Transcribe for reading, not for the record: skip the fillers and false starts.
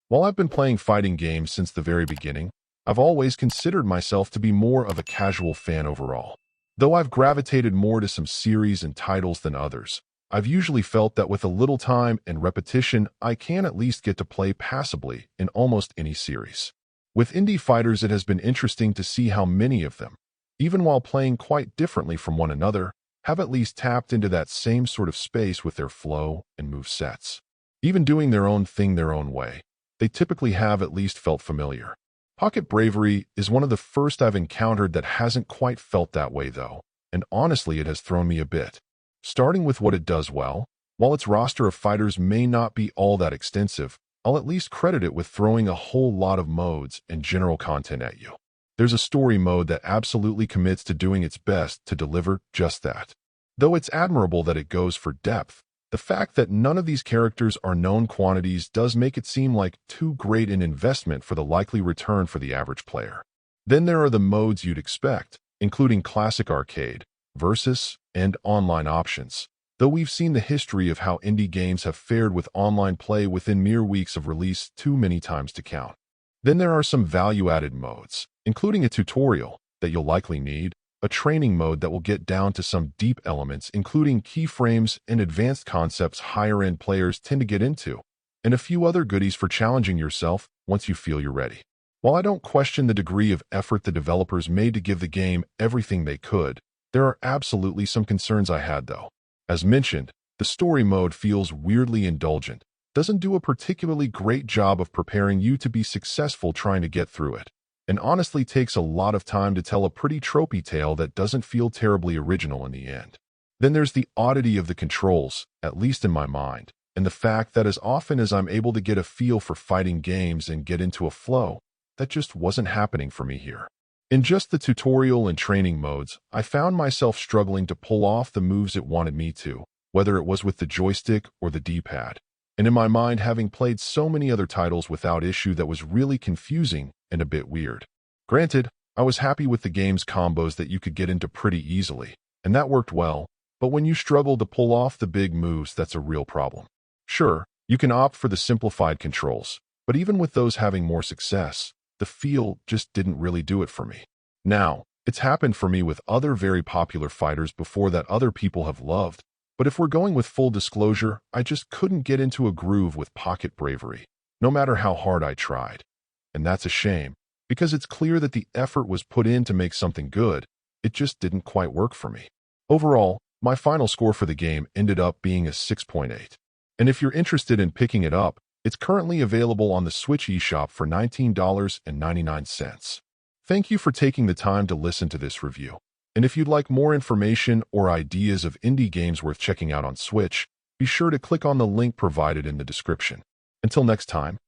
While I've been playing fighting games since the very beginning, I've always considered myself to be more of a casual fan overall. Though I've gravitated more to some series and titles than others, I've usually felt that with a little time and repetition, I can at least get to play passably in almost any series. With indie fighters, it has been interesting to see how many of them, even while playing quite differently from one another, have at least tapped into that same sort of space with their flow and move sets. Even doing their own thing their own way, they typically have at least felt familiar. Pocket Bravery is one of the first I've encountered that hasn't quite felt that way though, and honestly it has thrown me a bit. Starting with what it does well, while its roster of fighters may not be all that extensive, I'll at least credit it with throwing a whole lot of modes and general content at you. There's a story mode that absolutely commits to doing its best to deliver just that. Though it's admirable that it goes for depth, the fact that none of these characters are known quantities does make it seem like too great an investment for the likely return for the average player. Then there are the modes you'd expect, including classic arcade, versus, and online options. Though we've seen the history of how indie games have fared with online play within mere weeks of release too many times to count. Then there are some value-added modes, including a tutorial that you'll likely need, a training mode that will get down to some deep elements, including keyframes and advanced concepts higher-end players tend to get into, and a few other goodies for challenging yourself once you feel you're ready. While I don't question the degree of effort the developers made to give the game everything they could, there are absolutely some concerns I had though. As mentioned, the story mode feels weirdly indulgent, doesn't do a particularly great job of preparing you to be successful trying to get through it, and honestly takes a lot of time to tell a pretty tropey tale that doesn't feel terribly original in the end. Then there's the oddity of the controls, at least in my mind, and the fact that as often as I'm able to get a feel for fighting games and get into a flow, that just wasn't happening for me here. In just the tutorial and training modes, I found myself struggling to pull off the moves it wanted me to, whether it was with the joystick or the D-pad. And in my mind, having played so many other titles without issue, that was really confusing and a bit weird. Granted, I was happy with the game's combos that you could get into pretty easily, and that worked well, but when you struggle to pull off the big moves, that's a real problem. Sure, you can opt for the simplified controls, but even with those having more success, the feel just didn't really do it for me. Now, it's happened for me with other very popular fighters before that other people have loved, but if we're going with full disclosure, I just couldn't get into a groove with Pocket Bravery, no matter how hard I tried. And that's a shame, because it's clear that the effort was put in to make something good, it just didn't quite work for me. Overall, my final score for the game ended up being a 6.8. And if you're interested in picking it up, it's currently available on the Switch eShop for $19.99. Thank you for taking the time to listen to this review. And if you'd like more information or ideas of indie games worth checking out on Switch, be sure to click on the link provided in the description. Until next time.